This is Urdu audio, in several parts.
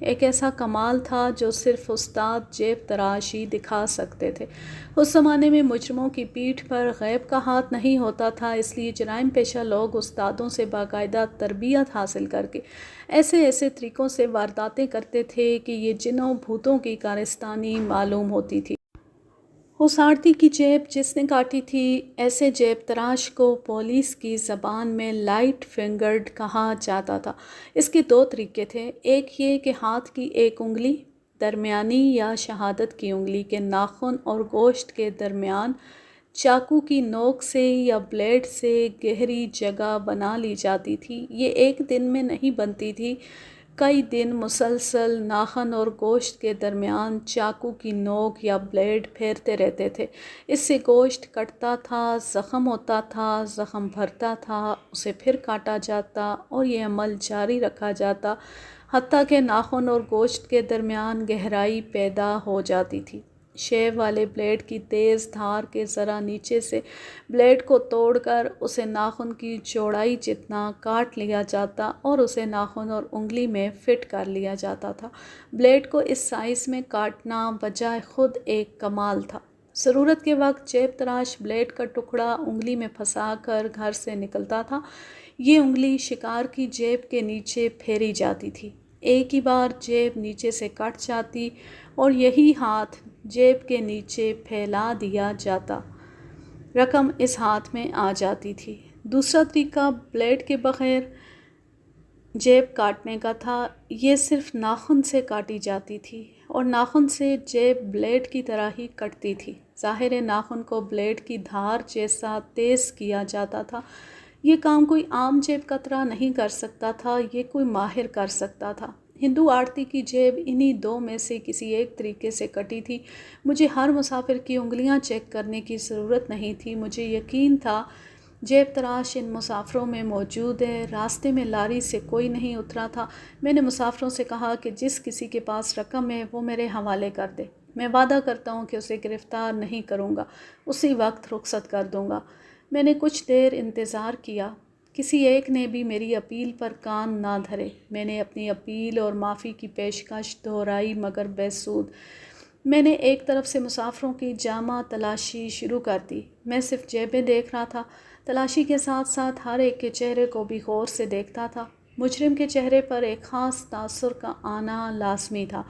ایک ایسا کمال تھا جو صرف استاد جیب تراش ہی دکھا سکتے تھے۔ اس زمانے میں مجرموں کی پیٹھ پر غیب کا ہاتھ نہیں ہوتا تھا، اس لیے جرائم پیشہ لوگ استادوں سے باقاعدہ تربیت حاصل کر کے ایسے طریقوں سے وارداتیں کرتے تھے کہ یہ جنوں بھوتوں کی کارستانی معلوم ہوتی تھی۔ اس آڑتی کی جیب جس نے کاٹی تھی، ایسے جیب تراش کو پولیس کی زبان میں لائٹ فنگرڈ کہا جاتا تھا۔ اس کے دو طریقے تھے، ایک یہ کہ ہاتھ کی ایک انگلی، درمیانی یا شہادت کی انگلی کے ناخن اور گوشت کے درمیان چاقو کی نوک سے یا بلیڈ سے گہری جگہ بنا لی جاتی تھی۔ یہ ایک دن میں نہیں بنتی تھی، کئی دن مسلسل ناخن اور گوشت کے درمیان چاقو کی نوک یا بلیڈ پھیرتے رہتے تھے۔ اس سے گوشت کٹتا تھا، زخم ہوتا تھا، زخم بھرتا تھا، اسے پھر کاٹا جاتا اور یہ عمل جاری رکھا جاتا حتیٰ کہ ناخن اور گوشت کے درمیان گہرائی پیدا ہو جاتی تھی۔ شیو والے بلیڈ کی تیز دھار کے ذرا نیچے سے بلیڈ کو توڑ کر اسے ناخن کی چوڑائی جتنا کاٹ لیا جاتا اور اسے ناخن اور انگلی میں فٹ کر لیا جاتا تھا۔ بلیڈ کو اس سائز میں کاٹنا بجائے خود ایک کمال تھا۔ ضرورت کے وقت جیب تراش بلیڈ کا ٹکڑا انگلی میں پھنسا کر گھر سے نکلتا تھا۔ یہ انگلی شکار کی جیب کے نیچے پھیری جاتی تھی، ایک ہی بار جیب نیچے سے کٹ جاتی اور یہی ہاتھ جیب کے نیچے پھیلا دیا جاتا، رقم اس ہاتھ میں آ جاتی تھی۔ دوسرا طریقہ بلیڈ کے بغیر جیب کاٹنے کا تھا، یہ صرف ناخن سے کاٹی جاتی تھی اور ناخن سے جیب بلیڈ کی طرح ہی کٹتی تھی۔ ظاہر ہے ناخن کو بلیڈ کی دھار جیسا تیز کیا جاتا تھا۔ یہ کام کوئی عام جیب کترا نہیں کر سکتا تھا، یہ کوئی ماہر کر سکتا تھا۔ ہندو آڑتی کی جیب انہی دو میں سے کسی ایک طریقے سے کٹی تھی۔ مجھے ہر مسافر کی انگلیاں چیک کرنے کی ضرورت نہیں تھی، مجھے یقین تھا جیب تراش ان مسافروں میں موجود ہے۔ راستے میں لاری سے کوئی نہیں اترا تھا۔ میں نے مسافروں سے کہا کہ جس کسی کے پاس رقم ہے وہ میرے حوالے کر دے، میں وعدہ کرتا ہوں کہ اسے گرفتار نہیں کروں گا، اسی وقت رخصت کر دوں گا۔ میں نے کچھ دیر انتظار کیا، کسی ایک نے بھی میری اپیل پر کان نہ دھرے۔ میں نے اپنی اپیل اور معافی کی پیشکش دہرائی مگر بے سود۔ میں نے ایک طرف سے مسافروں کی جامع تلاشی شروع کر دی۔ میں صرف جیبیں دیکھ رہا تھا، تلاشی کے ساتھ ساتھ ہر ایک کے چہرے کو بھی غور سے دیکھتا تھا۔ مجرم کے چہرے پر ایک خاص تاثر کا آنا لازمی تھا۔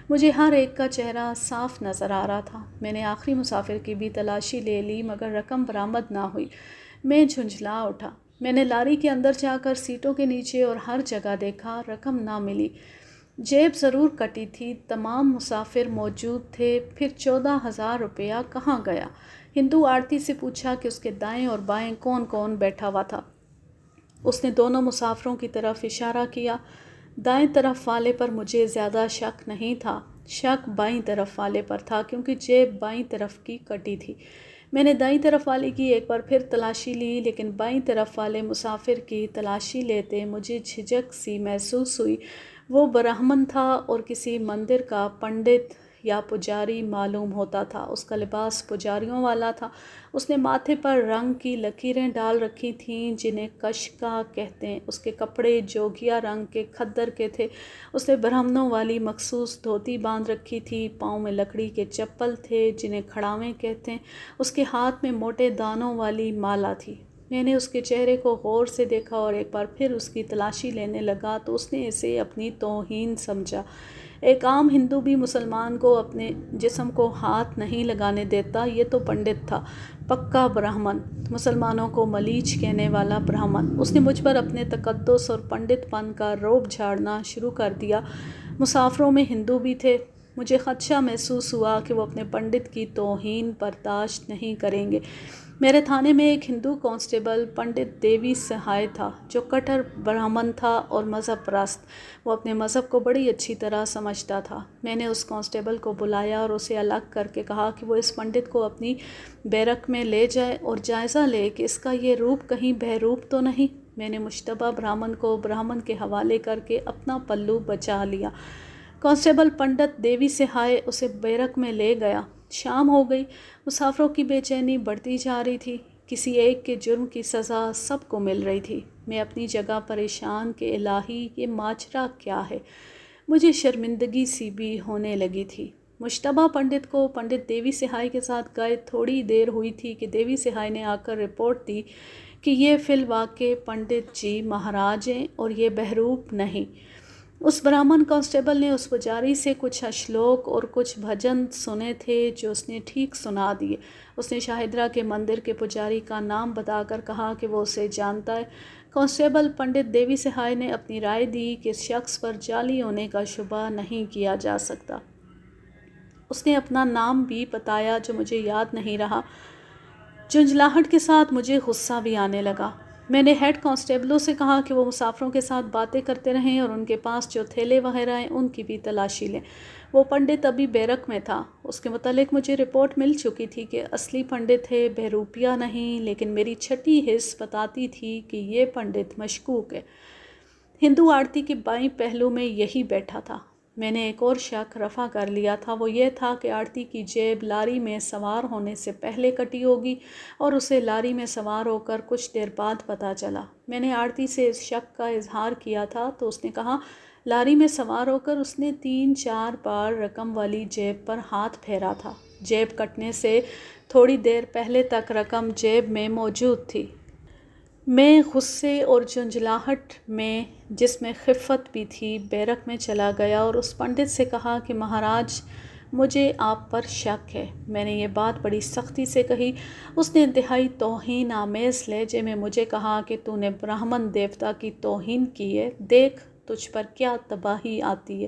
مجھے ہر ایک کا چہرہ صاف نظر آ رہا تھا۔ میں نے آخری مسافر کی بھی تلاشی لے لی مگر رقم برآمد نہ ہوئی۔ میں جھنجھلا اٹھا۔ میں نے لاری کے اندر جا کر سیٹوں کے نیچے اور ہر جگہ دیکھا، رقم نہ ملی۔ جیب ضرور کٹی تھی، تمام مسافر موجود تھے، پھر 14,000 روپیہ کہاں گیا؟ ہندو آڑتی سے پوچھا کہ اس کے دائیں اور بائیں کون کون بیٹھا ہوا تھا۔ اس نے دونوں مسافروں کی طرف اشارہ کیا۔ دائیں طرف والے پر مجھے زیادہ شک نہیں تھا، شک بائیں طرف والے پر تھا کیونکہ جیب بائیں طرف کی کٹی تھی۔ میں نے دائیں طرف والے کی ایک بار پھر تلاشی لی، لیکن بائیں طرف والے مسافر کی تلاشی لیتے مجھے جھجک سی محسوس ہوئی۔ وہ برہمن تھا اور کسی مندر کا پنڈت یا پجاری معلوم ہوتا تھا۔ اس کا لباس پجاریوں والا تھا۔ اس نے ماتھے پر رنگ کی لکیریں ڈال رکھی تھیں جنہیں کشکا کہتے ہیں۔ اس کے کپڑے جوگیا رنگ کے کھدر کے تھے۔ اس نے برہمنوں والی مخصوص دھوتی باندھ رکھی تھی، پاؤں میں لکڑی کے چپل تھے جنہیں کھڑاویں کہتے ہیں۔ اس کے ہاتھ میں موٹے دانوں والی مالا تھی۔ میں نے اس کے چہرے کو غور سے دیکھا اور ایک بار پھر اس کی تلاشی لینے لگا تو اس نے اسے اپنی توہین سمجھا۔ ایک عام ہندو بھی مسلمان کو اپنے جسم کو ہاتھ نہیں لگانے دیتا، یہ تو پنڈت تھا، پکا برہمن، مسلمانوں کو ملیچ کہنے والا برہمن۔ اس نے مجھ پر اپنے تقدس اور پنڈت پن کا رعب جھاڑنا شروع کر دیا۔ مسافروں میں ہندو بھی تھے۔ مجھے خدشہ محسوس ہوا کہ وہ اپنے پنڈت کی توہین برداشت نہیں کریں گے۔ میرے تھانے میں ایک ہندو کانسٹیبل پنڈت دیوی سہائے تھا جو کٹر برہمن تھا اور مذہب پرست۔ وہ اپنے مذہب کو بڑی اچھی طرح سمجھتا تھا۔ میں نے اس کانسٹیبل کو بلایا اور اسے الگ کر کے کہا کہ وہ اس پنڈت کو اپنی بیرک میں لے جائے اور جائزہ لے کہ اس کا یہ روپ کہیں بہروپ تو نہیں۔ میں نے مشتبہ برہمن کو برہمن کے حوالے کر کے اپنا پلو بچا لیا۔ کانسٹیبل پنڈت دیوی سہائے اسے بیرک میں لے گیا۔ شام ہو گئی، مسافروں کی بے چینی بڑھتی جا رہی تھی۔ کسی ایک کے جرم کی سزا سب کو مل رہی تھی۔ میں اپنی جگہ پریشان کہ الہی یہ ماجرا کیا ہے۔ مجھے شرمندگی سی بھی ہونے لگی تھی۔ مشتبہ پنڈت کو پنڈت دیوی سہائے کے ساتھ گئے تھوڑی دیر ہوئی تھی کہ دیوی سہائے نے آ کر رپورٹ دی کہ یہ فی الواقع پنڈت جی مہاراج ہیں اور یہ بہروپ نہیں۔ اس برہمن کانسٹیبل نے اس پجاری سے کچھ اشلوک اور کچھ بھجن سنے تھے جو اس نے ٹھیک سنا دیے۔ اس نے شاہدرہ کے مندر کے پجاری کا نام بتا کر کہا کہ وہ اسے جانتا ہے۔ کانسٹیبل پنڈت دیوی سہائے نے اپنی رائے دی کہ اس شخص پر جعلی ہونے کا شبہ نہیں کیا جا سکتا۔ اس نے اپنا نام بھی بتایا جو مجھے یاد نہیں رہا۔ جھنجھلاہٹ کے ساتھ مجھے غصہ بھی آنے لگا۔ میں نے ہیڈ کانسٹیبلوں سے کہا کہ وہ مسافروں کے ساتھ باتیں کرتے رہیں اور ان کے پاس جو تھیلے وغیرہ ہیں ان کی بھی تلاشی لیں۔ وہ پنڈت ابھی بیرک میں تھا۔ اس کے متعلق مجھے رپورٹ مل چکی تھی کہ اصلی پنڈت ہے، بہروپیہ نہیں، لیکن میری چھٹی حس بتاتی تھی کہ یہ پنڈت مشکوک ہے۔ ہندو آرتی کے بائیں پہلو میں یہی بیٹھا تھا۔ میں نے ایک اور شک رفع کر لیا تھا، وہ یہ تھا کہ آرتی کی جیب لاری میں سوار ہونے سے پہلے کٹی ہوگی اور اسے لاری میں سوار ہو کر کچھ دیر بعد پتہ چلا۔ میں نے آرتی سے اس شک کا اظہار کیا تھا تو اس نے کہا لاری میں سوار ہو کر اس نے 3-4 بار رقم والی جیب پر ہاتھ پھیرا تھا۔ جیب کٹنے سے تھوڑی دیر پہلے تک رقم جیب میں موجود تھی۔ میں غصے اور جھنجھلاہٹ میں، جس میں خفت بھی تھی، بیرک میں چلا گیا اور اس پنڈت سے کہا کہ مہاراج مجھے آپ پر شک ہے۔ میں نے یہ بات بڑی سختی سے کہی۔ اس نے انتہائی توہین آمیز لہجے میں مجھے کہا کہ تو نے برہمن دیوتا کی توہین کی ہے، دیکھ تجھ پر کیا تباہی آتی ہے۔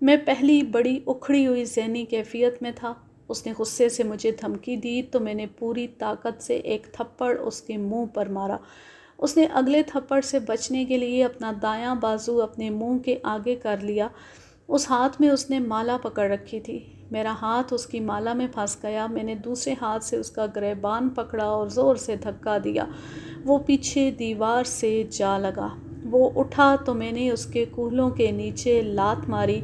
میں پہلی بڑی اکھڑی ہوئی ذہنی کیفیت میں تھا۔ اس نے غصے سے مجھے دھمکی دی تو میں نے پوری طاقت سے ایک تھپڑ اس کے منہ پر مارا۔ اس نے اگلے تھپڑ سے بچنے کے لیے اپنا دایاں بازو اپنے منہ کے آگے کر لیا۔ اس ہاتھ میں اس نے مالا پکڑ رکھی تھی۔ میرا ہاتھ اس کی مالا میں پھنس گیا۔ میں نے دوسرے ہاتھ سے اس کا گریبان پکڑا اور زور سے دھکا دیا۔ وہ پیچھے دیوار سے جا لگا۔ وہ اٹھا تو میں نے اس کے کولوں کے نیچے لات ماری،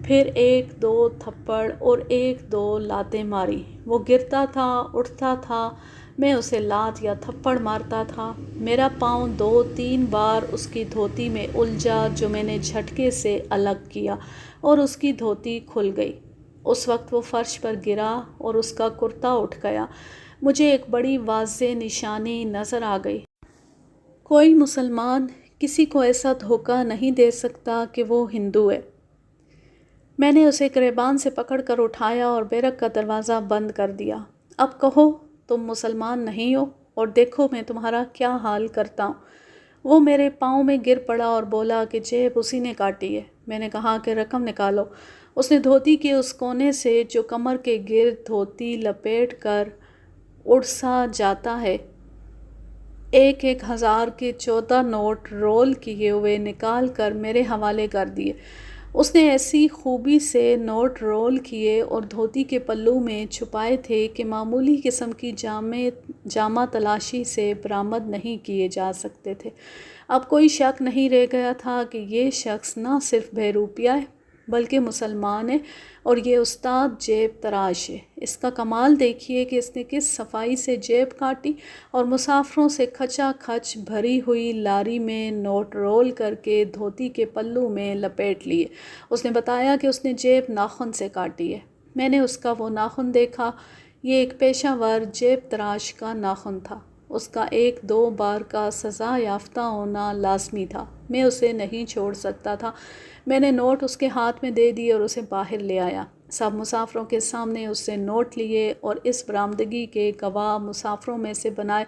پھر 1-2 تھپڑ اور 1-2 لاتیں ماری۔ وہ گرتا تھا، اٹھتا تھا، میں اسے لات یا تھپڑ مارتا تھا۔ میرا پاؤں 2-3 بار اس کی دھوتی میں الجھا جو میں نے جھٹکے سے الگ کیا اور اس کی دھوتی کھل گئی۔ اس وقت وہ فرش پر گرا اور اس کا کرتا اٹھ گیا۔ مجھے ایک بڑی واضح نشانی نظر آ گئی۔ کوئی مسلمان کسی کو ایسا دھوکہ نہیں دے سکتا کہ وہ ہندو ہے۔ میں نے اسے گریبان سے پکڑ کر اٹھایا اور بیرک کا دروازہ بند کر دیا۔ اب کہو تم مسلمان نہیں ہو اور دیکھو میں تمہارا کیا حال کرتا ہوں۔ وہ میرے پاؤں میں گر پڑا اور بولا کہ جیب اسی نے کاٹی ہے۔ میں نے کہا کہ رقم نکالو۔ اس نے دھوتی کے اس کونے سے جو کمر کے گرد دھوتی لپیٹ کر اڑسا جاتا ہے، 1,000 کے 14 نوٹ رول کیے ہوئے نکال کر میرے حوالے کر دیے۔ اس نے ایسی خوبی سے نوٹ رول کیے اور دھوتی کے پلو میں چھپائے تھے کہ معمولی قسم کی جامہ تلاشی سے برآمد نہیں کیے جا سکتے تھے۔ اب کوئی شک نہیں رہ گیا تھا کہ یہ شخص نہ صرف بہروپیہ ہے بلکہ مسلمان ہے اور یہ استاد جیب تراش ہے۔ اس کا کمال دیکھیے کہ اس نے کس صفائی سے جیب کاٹی اور مسافروں سے کھچا کھچ بھری ہوئی لاری میں نوٹ رول کر کے دھوتی کے پلو میں لپیٹ لیے۔ اس نے بتایا کہ اس نے جیب ناخن سے کاٹی ہے۔ میں نے اس کا وہ ناخن دیکھا۔ یہ ایک پیشہ ور جیب تراش کا ناخن تھا۔ اس کا 1-2 بار کا سزا یافتہ ہونا لازمی تھا۔ میں اسے نہیں چھوڑ سکتا تھا۔ میں نے نوٹ اس کے ہاتھ میں دے دیے اور اسے باہر لے آیا۔ سب مسافروں کے سامنے اس سے نوٹ لیے اور اس برآمدگی کے گواہ مسافروں میں سے بنائے۔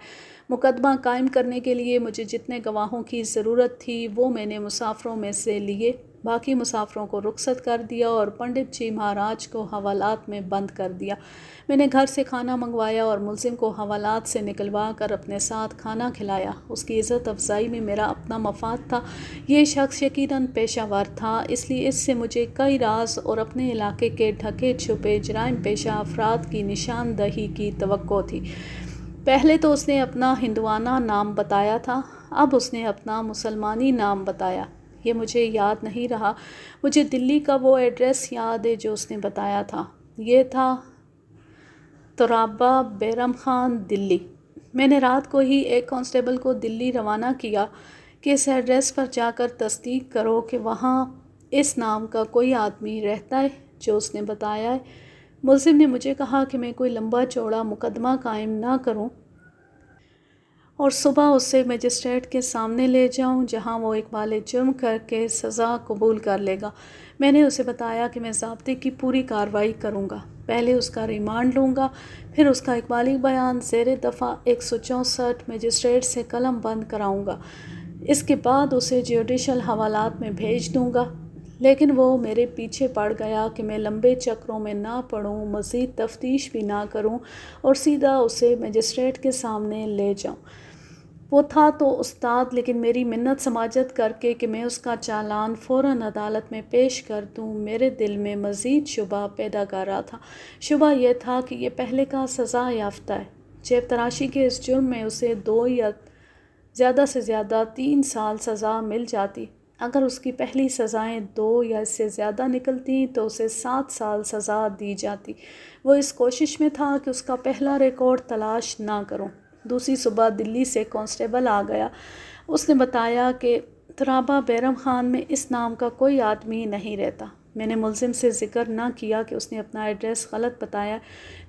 مقدمہ قائم کرنے کے لیے مجھے جتنے گواہوں کی ضرورت تھی وہ میں نے مسافروں میں سے لیے۔ باقی مسافروں کو رخصت کر دیا اور پنڈت جی مہاراج کو حوالات میں بند کر دیا۔ میں نے گھر سے کھانا منگوایا اور ملزم کو حوالات سے نکلوا کر اپنے ساتھ کھانا کھلایا۔ اس کی عزت افزائی میں میرا اپنا مفاد تھا۔ یہ شخص یقیناً پیشہ ور تھا، اس لیے اس سے مجھے کئی راز اور اپنے علاقے کے ڈھکے چھپے جرائم پیشہ افراد کی نشاندہی کی توقع تھی۔ پہلے تو اس نے اپنا ہندوانہ نام بتایا تھا، اب اس نے اپنا مسلمانی نام بتایا۔ یہ مجھے یاد نہیں رہا۔ مجھے دلی کا وہ ایڈریس یاد ہے جو اس نے بتایا تھا۔ یہ تھا ترابہ بیرم خان، دلی۔ میں نے رات کو ہی ایک کانسٹیبل کو دلی روانہ کیا کہ اس ایڈریس پر جا کر تصدیق کرو کہ وہاں اس نام کا کوئی آدمی رہتا ہے جو اس نے بتایا ہے۔ ملزم نے مجھے کہا کہ میں کوئی لمبا چوڑا مقدمہ قائم نہ کروں اور صبح اسے مجسٹریٹ کے سامنے لے جاؤں جہاں وہ اقبال جرم کر کے سزا قبول کر لے گا۔ میں نے اسے بتایا کہ میں ضابطے کی پوری کارروائی کروں گا، پہلے اس کا ریمانڈ لوں گا، پھر اس کا اقبالی بیان زیر دفعہ 164 مجسٹریٹ سے قلم بند کراؤں گا، اس کے بعد اسے جوڈیشل حوالات میں بھیج دوں گا۔ لیکن وہ میرے پیچھے پڑ گیا کہ میں لمبے چکروں میں نہ پڑوں، مزید تفتیش بھی نہ کروں اور سیدھا اسے مجسٹریٹ کے سامنے لے جاؤں۔ وہ تھا تو استاد، لیکن میری منت سماجت کر کے کہ میں اس کا چالان فوراً عدالت میں پیش کر دوں میرے دل میں مزید شبہ پیدا کر رہا تھا۔ شبہ یہ تھا کہ یہ پہلے کا سزا یافتہ ہے، جیب تراشی کے اس جرم میں اسے 2 یا زیادہ سے زیادہ 3 سال سزا مل جاتی۔ اگر اس کی پہلی سزائیں 2 یا اس سے زیادہ نکلتیں تو اسے 7 سال سزا دی جاتی۔ وہ اس کوشش میں تھا کہ اس کا پہلا ریکارڈ تلاش نہ کروں۔ دوسری صبح دلی سے کانسٹیبل آ گیا۔ اس نے بتایا کہ ترابہ بیرم خان میں اس نام کا کوئی آدمی نہیں رہتا۔ میں نے ملزم سے ذکر نہ کیا کہ اس نے اپنا ایڈریس غلط بتایا۔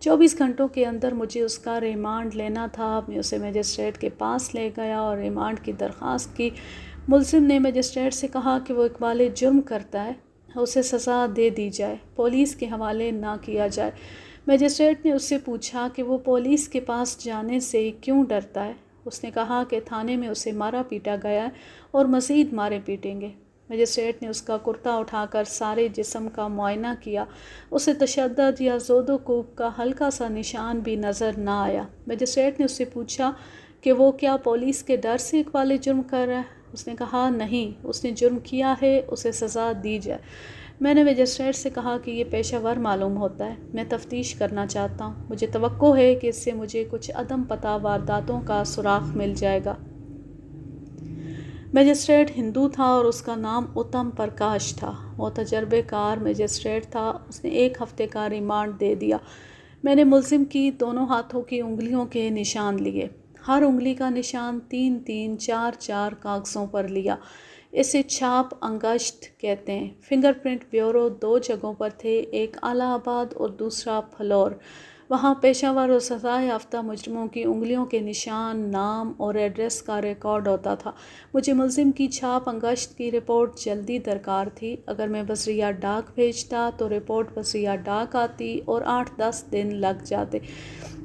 24 گھنٹوں کے اندر مجھے اس کا ریمانڈ لینا تھا۔ میں اسے مجسٹریٹ کے پاس لے گیا اور ریمانڈ کی درخواست کی۔ ملزم نے مجسٹریٹ سے کہا کہ وہ اقبال جرم کرتا ہے، اسے سزا دے دی جائے، پولیس کے حوالے نہ کیا جائے۔ مجسٹریٹ نے اس سے پوچھا کہ وہ پولیس کے پاس جانے سے کیوں ڈرتا ہے۔ اس نے کہا کہ تھانے میں اسے مارا پیٹا گیا ہے اور مزید مارے پیٹیں گے۔ مجسٹریٹ نے اس کا کرتا اٹھا کر سارے جسم کا معائنہ کیا۔ اسے تشدد یا زود و کوب کا ہلکا سا نشان بھی نظر نہ آیا۔ مجسٹریٹ نے اس سے پوچھا کہ وہ کیا پولیس کے ڈر سے اقبال جرم کر رہا ہے۔ اس نے کہا نہیں، اس نے جرم کیا ہے، اسے سزا دی جائے۔ میں نے مجسٹریٹ سے کہا کہ یہ پیشہ ور معلوم ہوتا ہے، میں تفتیش کرنا چاہتا ہوں، مجھے توقع ہے کہ اس سے مجھے کچھ عدم پتہ وارداتوں کا سراغ مل جائے گا۔ مجسٹریٹ ہندو تھا اور اس کا نام اتم پرکاش تھا۔ وہ تجربے کار مجسٹریٹ تھا۔ اس نے 1 ہفتے کا ریمانڈ دے دیا۔ میں نے ملزم کی دونوں ہاتھوں کی انگلیوں کے نشان لیے، ہر انگلی کا نشان 3-3 4-4 کاغذوں پر لیا۔ اسے چھاپ انگشت کہتے ہیں۔ فنگر پرنٹ بیورو 2 جگہوں پر تھے، ایک الہ آباد اور دوسرا پھلور۔ وہاں پیشہ ور اور سزا یافتہ مجرموں کی انگلیوں کے نشان، نام اور ایڈریس کا ریکارڈ ہوتا تھا۔ مجھے ملزم کی چھاپ انگشت کی رپورٹ جلدی درکار تھی۔ اگر میں بذریعہ ڈاک بھیجتا تو رپورٹ بذریعہ ڈاک آتی اور 8-10 دن لگ جاتے۔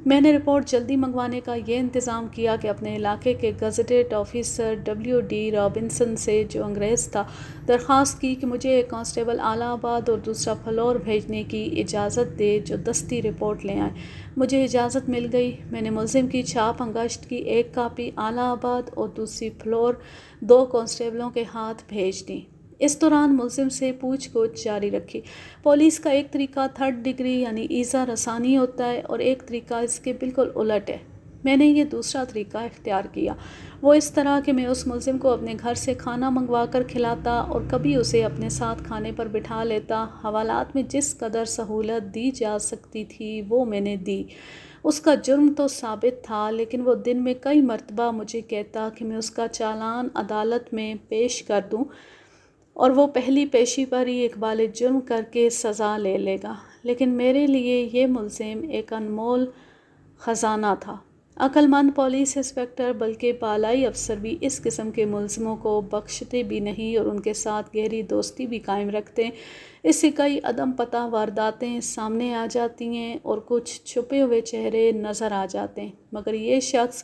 میں نے رپورٹ جلدی منگوانے کا یہ انتظام کیا کہ اپنے علاقے کے گزٹڈ آفیسر WD رابنسن سے، جو انگریز تھا، درخواست کی کہ مجھے ایک کانسٹیبل الہ آباد اور دوسرا پھلور بھیجنے کی اجازت دے جو دستی رپورٹ لے آئیں۔ مجھے اجازت مل گئی۔ میں نے ملزم کی چھاپ انگشت کی 1 کاپی الہ آباد اور دوسری پھلور 2 کانسٹیبلوں کے ہاتھ بھیج دیں۔ اس دوران ملزم سے پوچھ گچھ جاری رکھی۔ پولیس کا ایک طریقہ 3rd ڈگری یعنی ایذا رسانی ہوتا ہے اور ایک طریقہ اس کے بالکل الٹ ہے۔ میں نے یہ دوسرا طریقہ اختیار کیا، وہ اس طرح کہ میں اس ملزم کو اپنے گھر سے کھانا منگوا کر کھلاتا اور کبھی اسے اپنے ساتھ کھانے پر بٹھا لیتا۔ حوالات میں جس قدر سہولت دی جا سکتی تھی وہ میں نے دی۔ اس کا جرم تو ثابت تھا، لیکن وہ دن میں کئی مرتبہ مجھے کہتا کہ میں اس کا چالان عدالت میں پیش کر دوں اور وہ پہلی پیشی پر ہی اقبال جرم کر کے سزا لے لے گا۔ لیکن میرے لیے یہ ملزم ایک انمول خزانہ تھا۔ عقل مند پولیس انسپکٹر بلکہ بالائی افسر بھی اس قسم کے ملزموں کو بخشتے بھی نہیں اور ان کے ساتھ گہری دوستی بھی قائم رکھتے ہیں۔ اس سے کئی عدم پتہ وارداتیں سامنے آ جاتی ہیں اور کچھ چھپے ہوئے چہرے نظر آ جاتے ہیں، مگر یہ شخص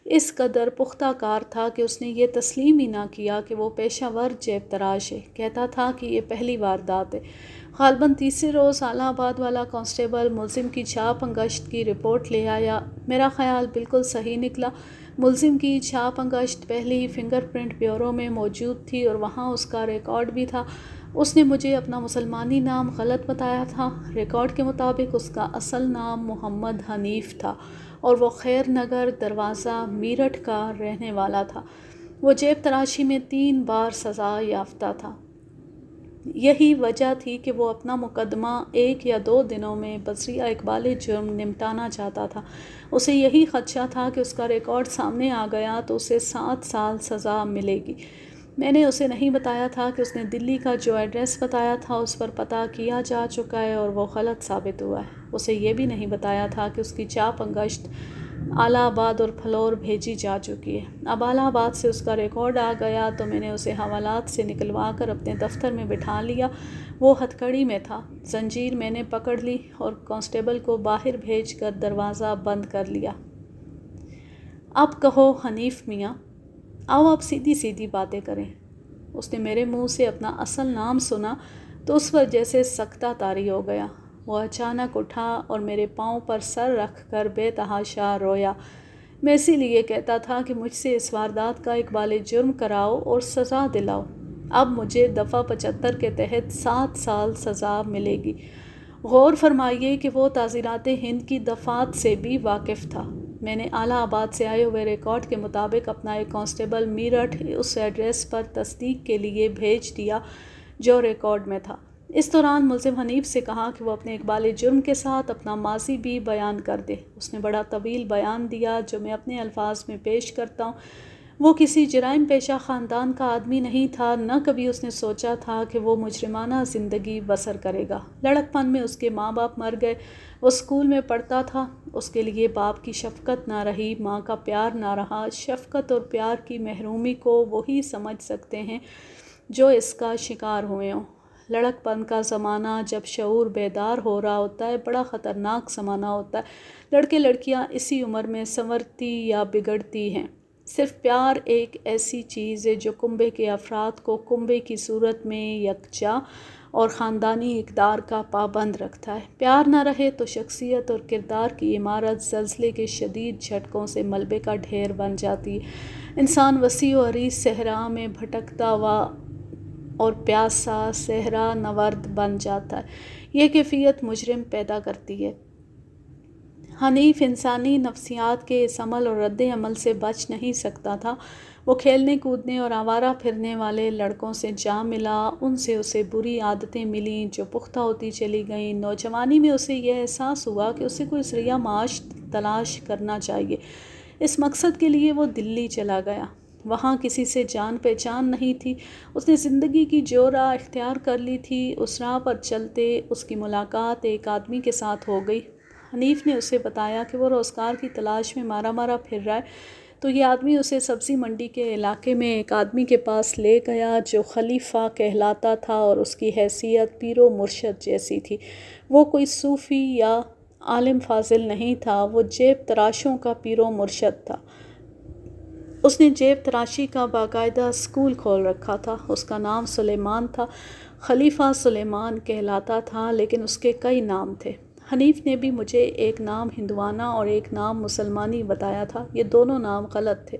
اس قدر پختہ کار تھا کہ اس نے یہ تسلیم ہی نہ کیا کہ وہ پیشہ ور جیب تراش ہے۔ کہتا تھا کہ یہ پہلی واردات ہے۔ غالباً تیسرے روز الہ آباد والا کانسٹیبل ملزم کی چھاپ انگشت کی رپورٹ لے آیا۔ میرا خیال بالکل صحیح نکلا۔ ملزم کی چھاپ انگشت پہلے ہی فنگر پرنٹ بیورو میں موجود تھی اور وہاں اس کا ریکارڈ بھی تھا۔ اس نے مجھے اپنا مسلمانی نام غلط بتایا تھا۔ ریکارڈ کے مطابق اس کا اصل نام محمد حنیف تھا اور وہ خیر نگر دروازہ میرٹھ کا رہنے والا تھا۔ وہ جیب تراشی میں 3 بار سزا یافتہ تھا۔ یہی وجہ تھی کہ وہ اپنا مقدمہ 1 یا 2 دنوں میں بذریعہ اقبال جرم نمٹانا چاہتا تھا۔ اسے یہی خدشہ تھا کہ اس کا ریکارڈ سامنے آ گیا تو اسے 7 سال سزا ملے گی۔ میں نے اسے نہیں بتایا تھا کہ اس نے دلی کا جو ایڈریس بتایا تھا اس پر پتہ کیا جا چکا ہے اور وہ غلط ثابت ہوا ہے۔ اسے یہ بھی نہیں بتایا تھا کہ اس کی چاپ انگشت الہ آباد اور پھلور بھیجی جا چکی ہے۔ اب الہ آباد سے اس کا ریکارڈ آ گیا تو میں نے اسے حوالات سے نکلوا کر اپنے دفتر میں بٹھا لیا۔ وہ ہتھ کڑی میں تھا۔ زنجیر میں نے پکڑ لی اور کانسٹیبل کو باہر بھیج کر دروازہ بند کر لیا۔ اب کہو حنیف میاں، آؤ آپ سیدھی سیدھی باتیں کریں۔ اس نے میرے منہ سے اپنا اصل نام سنا تو اس پر جیسے سکتہ طاری ہو گیا۔ وہ اچانک اٹھا اور میرے پاؤں پر سر رکھ کر بے تحاشا رویا۔ میں اسی لیے کہتا تھا کہ مجھ سے اس واردات کا اقبال جرم کراؤ اور سزا دلاؤ۔ اب مجھے دفعہ 75 کے تحت 7 سال سزا ملے گی۔ غور فرمائیے کہ وہ تعزیرات ہند کی دفعات سے بھی واقف تھا۔ میں نے اعلیٰ آباد سے آئے ہوئے ریکارڈ کے مطابق اپنا ایک کانسٹیبل میرٹھ اس ایڈریس پر تصدیق کے لیے بھیج دیا جو ریکارڈ میں تھا۔ اس دوران ملزم حنیف سے کہا کہ وہ اپنے اقبال جرم کے ساتھ اپنا ماضی بھی بیان کر دے۔ اس نے بڑا طویل بیان دیا جو میں اپنے الفاظ میں پیش کرتا ہوں۔ وہ کسی جرائم پیشہ خاندان کا آدمی نہیں تھا، نہ کبھی اس نے سوچا تھا کہ وہ مجرمانہ زندگی بسر کرے گا۔ لڑک پن میں اس کے ماں باپ مر گئے، وہ اسکول میں پڑھتا تھا، اس کے لیے باپ کی شفقت نہ رہی، ماں کا پیار نہ رہا۔ شفقت اور پیار کی محرومی کو وہی سمجھ سکتے ہیں جو اس کا شکار ہوئے ہوں۔ لڑک پن کا زمانہ جب شعور بیدار ہو رہا ہوتا ہے بڑا خطرناک زمانہ ہوتا ہے۔ لڑکے لڑکیاں اسی عمر میں سنورتی یا بگڑتی ہیں۔ صرف پیار ایک ایسی چیز ہے جو کنبے کے افراد کو کنبے کی صورت میں یکجا اور خاندانی اقدار کا پابند رکھتا ہے۔ پیار نہ رہے تو شخصیت اور کردار کی عمارت زلزلے کے شدید جھٹکوں سے ملبے کا ڈھیر بن جاتی ہے۔ انسان وسیع و عریض صحرا میں بھٹکتا ہوا اور پیاسا صحرا نورد بن جاتا ہے۔ یہ کیفیت مجرم پیدا کرتی ہے۔ حنیف انسانی نفسیات کے اس عمل اور رد عمل سے بچ نہیں سکتا تھا۔ وہ کھیلنے کودنے اور آوارہ پھرنے والے لڑکوں سے جا ملا، ان سے اسے بری عادتیں ملیں جو پختہ ہوتی چلی گئیں۔ نوجوانی میں اسے یہ احساس ہوا کہ اسے کوئی ذریعہ معاش تلاش کرنا چاہیے۔ اس مقصد کے لیے وہ دلی چلا گیا۔ وہاں کسی سے جان پہچان نہیں تھی۔ اس نے زندگی کی جو راہ اختیار کر لی تھی اس راہ پر چلتے اس کی ملاقات ایک آدمی کے ساتھ ہو گئی۔ حنیف نے اسے بتایا کہ وہ روزگار کی تلاش میں مارا مارا پھر رہا ہے، تو یہ آدمی اسے سبزی منڈی کے علاقے میں ایک آدمی کے پاس لے گیا جو خلیفہ کہلاتا تھا اور اس کی حیثیت پیر و مرشد جیسی تھی۔ وہ کوئی صوفی یا عالم فاضل نہیں تھا، وہ جیب تراشوں کا پیر و مرشد تھا۔ اس نے جیب تراشی کا باقاعدہ اسکول کھول رکھا تھا۔ اس کا نام سلیمان تھا، خلیفہ سلیمان کہلاتا تھا، لیکن اس کے کئی نام تھے۔ حنیف نے بھی مجھے ایک نام ہندوانہ اور ایک نام مسلمانی بتایا تھا، یہ دونوں نام غلط تھے۔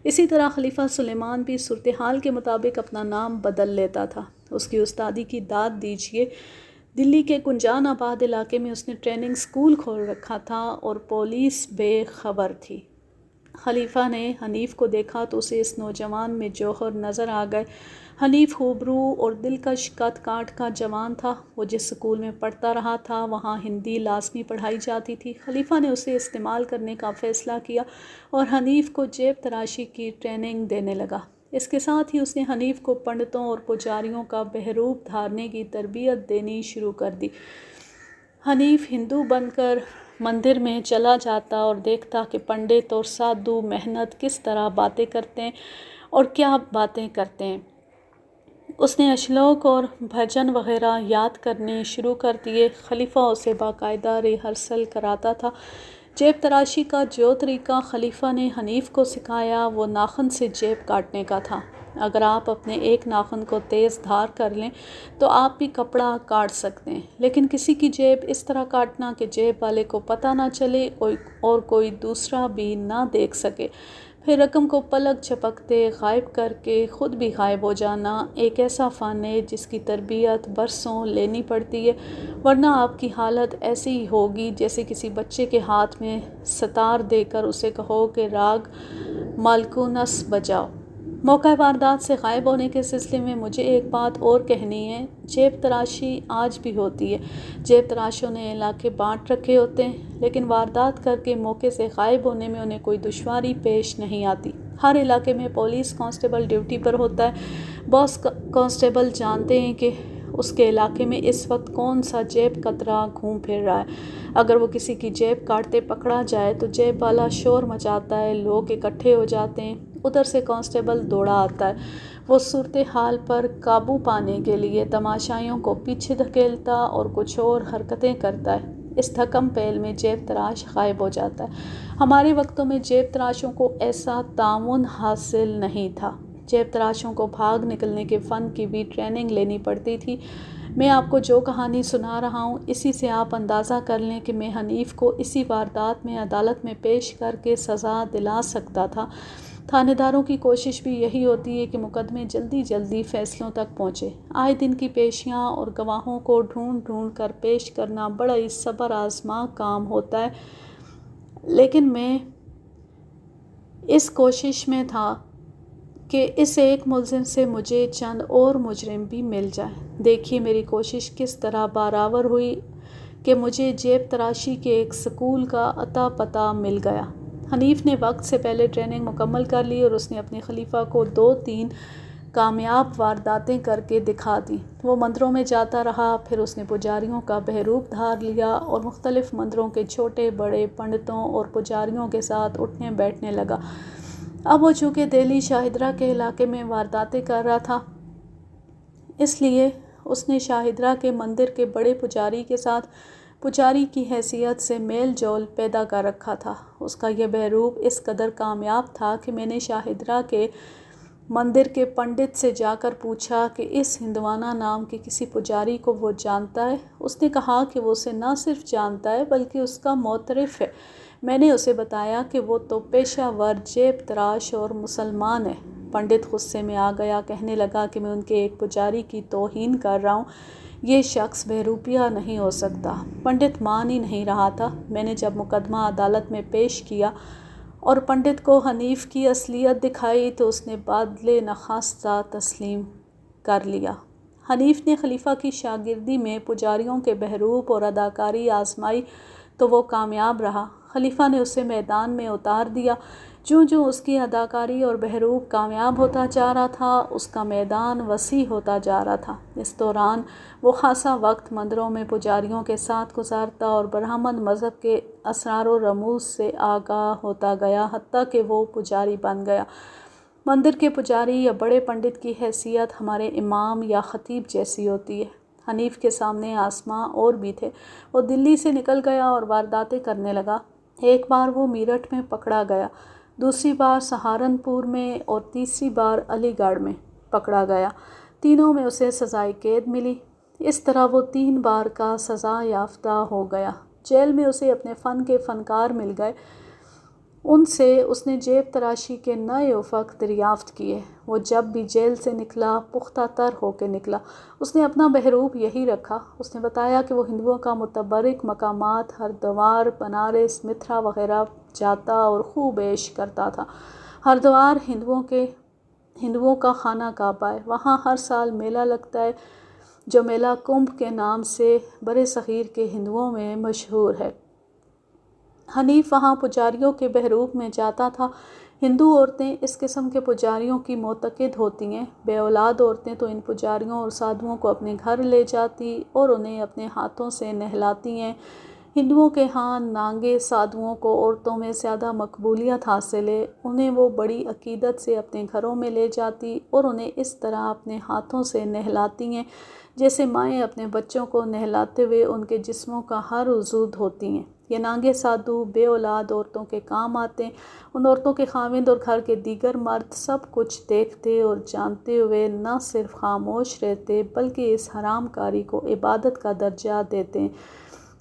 اسی طرح خلیفہ سلیمان بھی صورتحال کے مطابق اپنا نام بدل لیتا تھا۔ اس کی استادی کی داد دیجیے۔ دلی کے کنجان آباد علاقے میں اس نے ٹریننگ اسکول کھول رکھا تھا اور پولیس بے خبر تھی۔ خلیفہ نے حنیف کو دیکھا تو اسے اس نوجوان میں جوہر نظر آ گئے۔ حنیف خوبرو اور دلکش قد کاٹ کا جوان تھا۔ وہ جس سکول میں پڑھتا رہا تھا وہاں ہندی لازمی پڑھائی جاتی تھی۔ خلیفہ نے اسے استعمال کرنے کا فیصلہ کیا اور حنیف کو جیب تراشی کی ٹریننگ دینے لگا۔ اس کے ساتھ ہی اس نے حنیف کو پنڈتوں اور پجاریوں کا بہروپ دھارنے کی تربیت دینی شروع کر دی۔ حنیف ہندو بن کر مندر میں چلا جاتا اور دیکھتا کہ پنڈت اور سادھو محنت کس طرح باتیں کرتے ہیں اور کیا باتیں کرتے ہیں۔ اس نے اشلوک اور بھجن وغیرہ یاد کرنے شروع کر دیے۔ خلیفہ اسے باقاعدہ ریہرسل کراتا تھا۔ جیب تراشی کا جو طریقہ خلیفہ نے حنیف کو سکھایا وہ ناخن سے جیب کاٹنے کا تھا۔ اگر آپ اپنے ایک ناخن کو تیز دھار کر لیں تو آپ بھی کپڑا کاٹ سکتے ہیں، لیکن کسی کی جیب اس طرح کاٹنا کہ جیب والے کو پتہ نہ چلے اور کوئی دوسرا بھی نہ دیکھ سکے، پھر رقم کو پلک جھپکتے غائب کر کے خود بھی غائب ہو جانا ایک ایسا فن ہے جس کی تربیت برسوں لینی پڑتی ہے، ورنہ آپ کی حالت ایسی ہی ہوگی جیسے کسی بچے کے ہاتھ میں ستار دے کر اسے کہو کہ راگ مالکونس بجاؤ۔ موقع واردات سے غائب ہونے کے سلسلے میں مجھے ایک بات اور کہنی ہے۔ جیب تراشی آج بھی ہوتی ہے۔ جیب تراشوں نے علاقے بانٹ رکھے ہوتے ہیں، لیکن واردات کر کے موقع سے غائب ہونے میں انہیں کوئی دشواری پیش نہیں آتی۔ ہر علاقے میں پولیس کانسٹیبل ڈیوٹی پر ہوتا ہے۔ باس کانسٹیبل جانتے ہیں کہ اس کے علاقے میں اس وقت کون سا جیب کترا گھوم پھر رہا ہے۔ اگر وہ کسی کی جیب کاٹتے پکڑا جائے تو جیب والا شور مچاتا ہے، لوگ اکٹھے ہو جاتے ہیں، ادھر سے کانسٹیبل دوڑا آتا ہے۔ وہ صورتحال پر قابو پانے کے لیے تماشائیوں کو پیچھے دھکیلتا اور کچھ اور حرکتیں کرتا ہے۔ اس دھکم پیل میں جیب تراش غائب ہو جاتا ہے۔ ہمارے وقتوں میں جیب تراشوں کو ایسا تعاون حاصل نہیں تھا۔ جیب تراشوں کو بھاگ نکلنے کے فن کی بھی ٹریننگ لینی پڑتی تھی۔ میں آپ کو جو کہانی سنا رہا ہوں، اسی سے آپ اندازہ کر لیں کہ میں حنیف کو اسی واردات میں عدالت میں پیش کر کے سزا دلا سکتا تھا۔ تھانے داروں کی کوشش بھی یہی ہوتی ہے کہ مقدمے جلدی جلدی فیصلوں تک پہنچے۔ آئے دن کی پیشیاں اور گواہوں کو ڈھونڈ ڈھونڈ کر پیش کرنا بڑا ہی صبر آزما کام ہوتا ہے، لیکن میں اس کوشش میں تھا کہ اس ایک ملزم سے مجھے چند اور مجرم بھی مل جائیں۔ دیکھیے میری کوشش کس طرح بارآور ہوئی کہ مجھے جیب تراشی کے ایک سکول کا اتا پتہ مل گیا۔ حنیف نے وقت سے پہلے ٹریننگ مکمل کر لی اور اس نے اپنے خلیفہ کو 2-3 کامیاب وارداتیں کر کے دکھا دیں۔ وہ مندروں میں جاتا رہا، پھر اس نے پجاریوں کا بہروپ دھار لیا اور مختلف مندروں کے چھوٹے بڑے پنڈتوں اور پجاریوں کے ساتھ اٹھنے بیٹھنے لگا۔ اب وہ چونکہ دہلی شاہدرہ کے علاقے میں وارداتیں کر رہا تھا، اس لیے اس نے شاہدرہ کے مندر کے بڑے پجاری کے ساتھ پجاری کی حیثیت سے میل جول پیدا کر رکھا تھا۔ اس کا یہ بہروپ اس قدر کامیاب تھا کہ میں نے شاہدرہ کے مندر کے پنڈت سے جا کر پوچھا کہ اس ہندوانہ نام کے کسی پجاری کو وہ جانتا ہے۔ اس نے کہا کہ وہ اسے نہ صرف جانتا ہے بلکہ اس کا معترف ہے۔ میں نے اسے بتایا کہ وہ تو پیشہ ور جیب تراش اور مسلمان ہے۔ پنڈت غصے میں آ گیا، کہنے لگا کہ میں ان کے ایک پجاری کی توہین کر رہا ہوں، یہ شخص بہروپیہ نہیں ہو سکتا۔ پنڈت مان ہی نہیں رہا تھا۔ میں نے جب مقدمہ عدالت میں پیش کیا اور پنڈت کو حنیف کی اصلیت دکھائی تو اس نے بادلِ نخواستہ تسلیم کر لیا۔ حنیف نے خلیفہ کی شاگردی میں پجاریوں کے بہروپ اور اداکاری آزمائی تو وہ کامیاب رہا۔ خلیفہ نے اسے میدان میں اتار دیا۔ جوں جوں اس کی اداکاری اور بہروپ کامیاب ہوتا جا رہا تھا، اس کا میدان وسیع ہوتا جا رہا تھا۔ اس دوران وہ خاصا وقت مندروں میں پجاریوں کے ساتھ گزارتا اور برہمن مذہب کے اسرار و رموز سے آگاہ ہوتا گیا، حتیٰ کہ وہ پجاری بن گیا۔ مندر کے پجاری یا بڑے پنڈت کی حیثیت ہمارے امام یا خطیب جیسی ہوتی ہے۔ حنیف کے سامنے آسماں اور بھی تھے۔ وہ دلی سے نکل گیا اور وارداتیں کرنے لگا۔ ایک بار وہ میرٹھ میں پکڑا گیا، دوسری بار سہارنپور میں اور تیسری بار علی گڑھ میں پکڑا گیا۔ تینوں میں اسے سزائے قید ملی۔ اس طرح وہ 3 بار کا سزا یافتہ ہو گیا۔ جیل میں اسے اپنے فن کے فنکار مل گئے۔ ان سے اس نے جیب تراشی کے نئے افق دریافت کیے۔ وہ جب بھی جیل سے نکلا پختہ تر ہو کے نکلا۔ اس نے اپنا بہروپ یہی رکھا۔ اس نے بتایا کہ وہ ہندوؤں کا متبرک مقامات ہردوار، بنارس، متھرا وغیرہ جاتا اور خوب عیش کرتا تھا۔ ہردوار ہندوؤں کا خانہ کعبہ ہے۔ وہاں ہر سال میلہ لگتا ہے جو میلہ کمبھ کے نام سے برِ صغیر کے ہندوؤں میں مشہور ہے۔ حنیف وہاں پجاریوں کے بہروپ میں جاتا تھا۔ ہندو عورتیں اس قسم کے پجاریوں کی معتقد ہوتی ہیں۔ بے اولاد عورتیں تو ان پجاریوں اور سادھوؤں کو اپنے گھر لے جاتی اور انہیں اپنے ہاتھوں سے نہلاتی ہیں۔ ہندوؤں کے ہاں نانگے سادھوؤں کو عورتوں میں زیادہ مقبولیت حاصل ہے۔ انہیں وہ بڑی عقیدت سے اپنے گھروں میں لے جاتی اور انہیں اس طرح اپنے ہاتھوں سے نہلاتی ہیں جیسے مائیں اپنے بچوں کو نہلاتے ہوئے ان کے جسموں کا ہر عضو دھوتی ہیں۔ یہ نانگے سادھو بے اولاد عورتوں کے کام آتے ہیں۔ ان عورتوں کے خاوند اور گھر کے دیگر مرد سب کچھ دیکھتے اور جانتے ہوئے نہ صرف خاموش رہتے بلکہ اس حرام کاری کو عبادت کا درجہ دیتے ہیں۔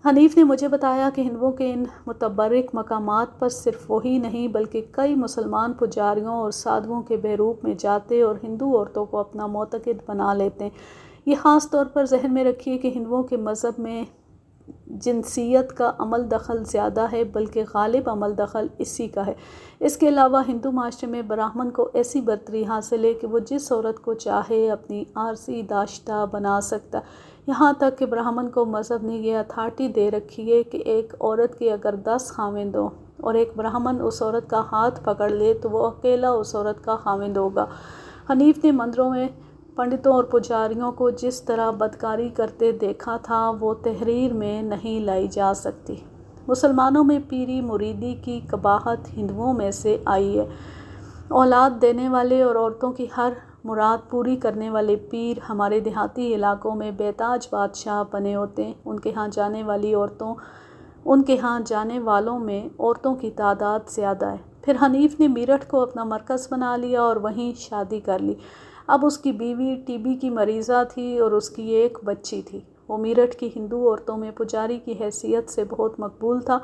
حنیف نے مجھے بتایا کہ ہندوؤں کے ان متبرک مقامات پر صرف وہی نہیں بلکہ کئی مسلمان پجاریوں اور سادھوؤں کے بہروپ میں جاتے اور ہندو عورتوں کو اپنا معتقد بنا لیتے ہیں۔ یہ خاص طور پر ذہن میں رکھیے کہ ہندوؤں کے مذہب میں جنسیت کا عمل دخل زیادہ ہے، بلکہ غالب عمل دخل اسی کا ہے۔ اس کے علاوہ ہندو معاشرے میں براہمن کو ایسی برتری حاصل ہے کہ وہ جس عورت کو چاہے اپنی عارضی داشتہ بنا سکتا، یہاں تک کہ براہمن کو مذہب نے یہ اتھارٹی دے رکھی ہے کہ ایک عورت کے اگر 10 خاوند ہوں اور ایک براہمن اس عورت کا ہاتھ پکڑ لے تو وہ اکیلا اس عورت کا خاوند ہوگا۔ حنیف نے مندروں میں پنڈتوں اور پجاریوں کو جس طرح بدکاری کرتے دیکھا تھا وہ تحریر میں نہیں لائی جا سکتی۔ مسلمانوں میں پیری مریدی کی قباحت ہندوؤں میں سے آئی ہے۔ اولاد دینے والے اور عورتوں کی ہر مراد پوری کرنے والے پیر ہمارے دیہاتی علاقوں میں بے تاج بادشاہ بنے ہوتے ہیں۔ ان کے ہاں جانے والوں میں عورتوں کی تعداد زیادہ ہے۔ پھر حنیف نے میرٹھ کو اپنا مرکز بنا لیا اور وہیں شادی کر لی۔ اب اس کی بیوی ٹی بی کی مریضہ تھی اور اس کی ایک بچی تھی۔ وہ میرٹھ کی ہندو عورتوں میں پجاری کی حیثیت سے بہت مقبول تھا۔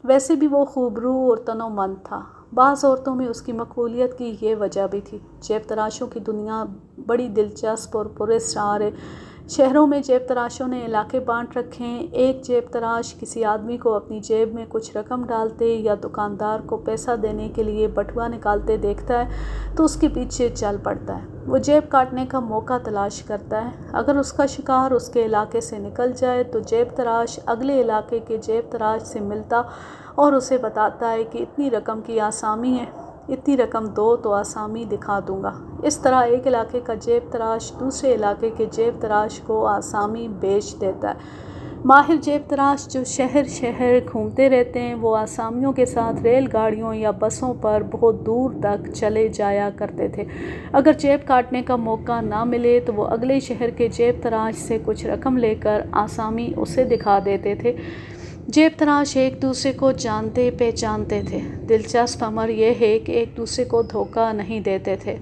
ویسے بھی وہ خوبرو اور تنومند تھا۔ بعض عورتوں میں اس کی مقبولیت کی یہ وجہ بھی تھی۔ جیب تراشوں کی دنیا بڑی دلچسپ اور پراسرار ہے۔ شہروں میں جیب تراشوں نے علاقے بانٹ رکھے ہیں۔ ایک جیب تراش کسی آدمی کو اپنی جیب میں کچھ رقم ڈالتے یا دکاندار کو پیسہ دینے کے لیے بٹوا نکالتے دیکھتا ہے تو اس کے پیچھے چل پڑتا ہے۔ وہ جیب کاٹنے کا موقع تلاش کرتا ہے۔ اگر اس کا شکار اس کے علاقے سے نکل جائے تو جیب تراش اگلے علاقے کے جیب تراش سے ملتا اور اسے بتاتا ہے کہ اتنی رقم کی آسامی ہے، اتنی رقم دو تو آسامی دکھا دوں گا۔ اس طرح ایک علاقے کا جیب تراش دوسرے علاقے کے جیب تراش کو آسامی بیچ دیتا ہے۔ ماہر جیب تراش جو شہر شہر گھومتے رہتے ہیں وہ آسامیوں کے ساتھ ریل گاڑیوں یا بسوں پر بہت دور تک چلے جایا کرتے تھے۔ اگر جیب کاٹنے کا موقع نہ ملے تو وہ اگلے شہر کے جیب تراش سے کچھ رقم لے کر آسامی اسے دکھا دیتے تھے۔ جیب تراش ایک دوسرے کو جانتے پہچانتے تھے۔ دلچسپ امر یہ ہے کہ ایک دوسرے کو دھوکہ نہیں دیتے تھے۔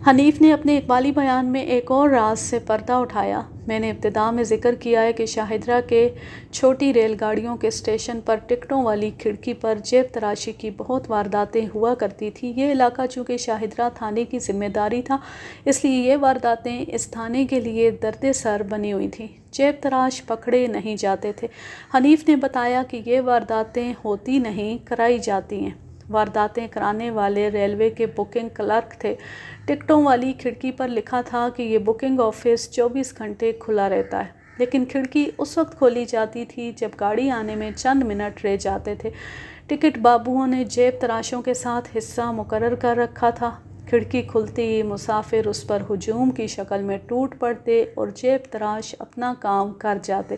حنیف نے اپنے اقبالی بیان میں ایک اور راز سے پردہ اٹھایا۔ میں نے ابتدا میں ذکر کیا ہے کہ شاہدرہ کے چھوٹی ریل گاڑیوں کے اسٹیشن پر ٹکٹوں والی کھڑکی پر جیب تراشی کی بہت وارداتیں ہوا کرتی تھیں۔ یہ علاقہ چونکہ شاہدرہ تھانے کی ذمہ داری تھا، اس لیے یہ وارداتیں اس تھانے کے لیے درد سر بنی ہوئی تھیں۔ جیب تراش پکڑے نہیں جاتے تھے۔ حنیف نے بتایا کہ یہ وارداتیں ہوتی نہیں، کرائی جاتی ہیں۔ وارداتیں کرانے والے ریلوے کے بکنگ کلرک تھے۔ ٹکٹوں والی کھڑکی پر لکھا تھا کہ یہ بکنگ آفس 24 گھنٹے کھلا رہتا ہے، لیکن کھڑکی اس وقت کھولی جاتی تھی جب گاڑی آنے میں چند منٹ رہ جاتے تھے۔ ٹکٹ بابوؤں نے جیب تراشوں کے ساتھ حصہ مقرر کر رکھا تھا۔ کھڑکی کھلتی ہی مسافر اس پر ہجوم کی شکل میں ٹوٹ پڑتے اور جیب تراش اپنا کام کر جاتے۔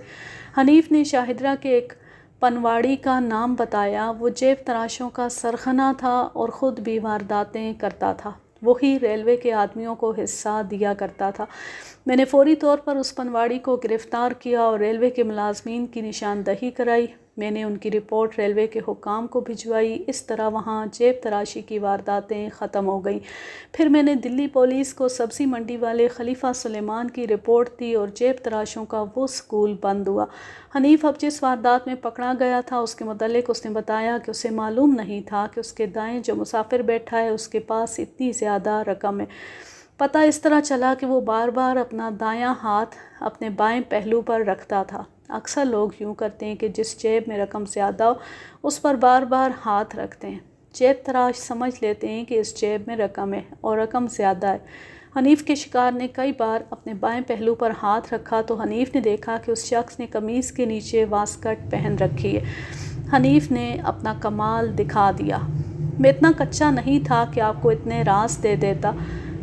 حنیف نے شاہدرہ کے ایک پنواڑی کا نام بتایا۔ وہ جیب تراشوں کا سرغنہ تھا اور خود بھی وارداتیں کرتا تھا۔ وہی ریلوے کے آدمیوں کو حصہ دیا کرتا تھا۔ میں نے فوری طور پر اس پنواڑی کو گرفتار کیا اور ریلوے کے ملازمین کی نشاندہی کرائی۔ میں نے ان کی رپورٹ ریلوے کے حکام کو بھجوائی۔ اس طرح وہاں جیب تراشی کی وارداتیں ختم ہو گئیں۔ پھر میں نے دلی پولیس کو سبزی منڈی والے خلیفہ سلیمان کی رپورٹ دی اور جیب تراشوں کا وہ سکول بند ہوا۔ حنیف اب جس واردات میں پکڑا گیا تھا اس کے متعلق اس نے بتایا کہ اسے معلوم نہیں تھا کہ اس کے دائیں جو مسافر بیٹھا ہے اس کے پاس اتنی زیادہ رقم ہے۔ پتہ اس طرح چلا کہ وہ بار بار اپنا دایاں ہاتھ اپنے بائیں پہلو پر رکھتا تھا۔ اکثر لوگ یوں کرتے ہیں کہ جس جیب میں رقم زیادہ ہو اس پر بار بار ہاتھ رکھتے ہیں۔ جیب تراش سمجھ لیتے ہیں کہ اس جیب میں رقم ہے اور رقم زیادہ ہے۔ حنیف کے شکار نے کئی بار اپنے بائیں پہلو پر ہاتھ رکھا تو حنیف نے دیکھا کہ اس شخص نے قمیض کے نیچے واسکٹ پہن رکھی ہے۔ حنیف نے اپنا کمال دکھا دیا۔ میں اتنا کچا نہیں تھا کہ آپ کو اتنے راز دے دیتا،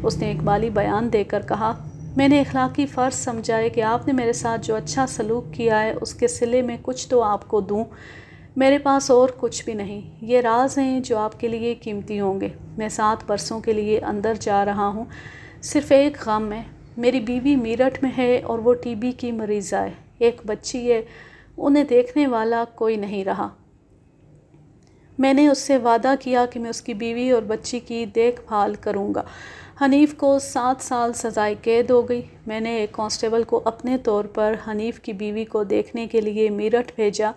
اس نے اقبالی بیان دے کر کہا۔ میں نے اخلاقی فرض سمجھا ہے کہ آپ نے میرے ساتھ جو اچھا سلوک کیا ہے اس کے صلے میں کچھ تو آپ کو دوں۔ میرے پاس اور کچھ بھی نہیں۔ یہ راز ہیں جو آپ کے لیے قیمتی ہوں گے۔ میں 7 برسوں کے لیے اندر جا رہا ہوں۔ صرف ایک غم ہے، میری بیوی میرٹھ میں ہے اور وہ ٹی بی کی مریضہ ہے، ایک بچی ہے، انہیں دیکھنے والا کوئی نہیں رہا۔ میں نے اس سے وعدہ کیا کہ میں اس کی بیوی اور بچی کی دیکھ بھال کروں گا۔ حنیف کو 7 سال سزائے قید ہو گئی۔ میں نے ایک کانسٹیبل کو اپنے طور پر حنیف کی بیوی کو دیکھنے کے لیے میرٹھ بھیجا۔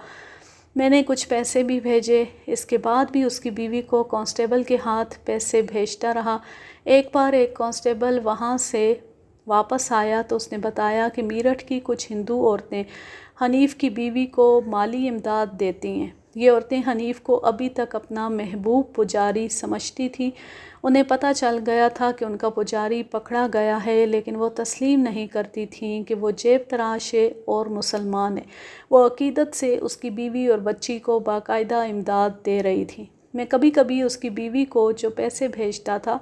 میں نے کچھ پیسے بھی بھیجے۔ اس کے بعد بھی اس کی بیوی کو کانسٹیبل کے ہاتھ پیسے بھیجتا رہا۔ ایک بار ایک کانسٹیبل وہاں سے واپس آیا تو اس نے بتایا کہ میرٹھ کی کچھ ہندو عورتیں حنیف کی بیوی کو مالی امداد دیتی ہیں۔ یہ عورتیں حنیف کو ابھی تک اپنا محبوب پجاری سمجھتی تھیں۔ انہیں پتہ چل گیا تھا کہ ان کا پجاری پکڑا گیا ہے، لیکن وہ تسلیم نہیں کرتی تھیں کہ وہ جیب تراش ہے اور مسلمان ہے۔ وہ عقیدت سے اس کی بیوی اور بچی کو باقاعدہ امداد دے رہی تھی۔ میں کبھی کبھی اس کی بیوی کو جو پیسے بھیجتا تھا،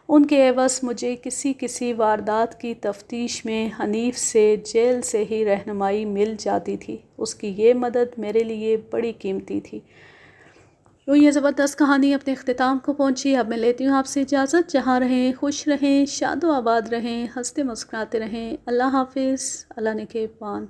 ان کے عوض مجھے کسی واردات کی تفتیش میں حنیف سے جیل سے ہی رہنمائی مل جاتی تھی۔ اس کی یہ مدد میرے لیے بڑی قیمتی تھی۔ یوں یہ زبردست کہانی اپنے اختتام کو پہنچی۔ اب میں لیتی ہوں آپ سے اجازت۔ جہاں رہیں خوش رہیں، شاد و آباد رہیں، ہنستے مسکراتے رہیں۔ اللہ حافظ، اللہ نگہبان۔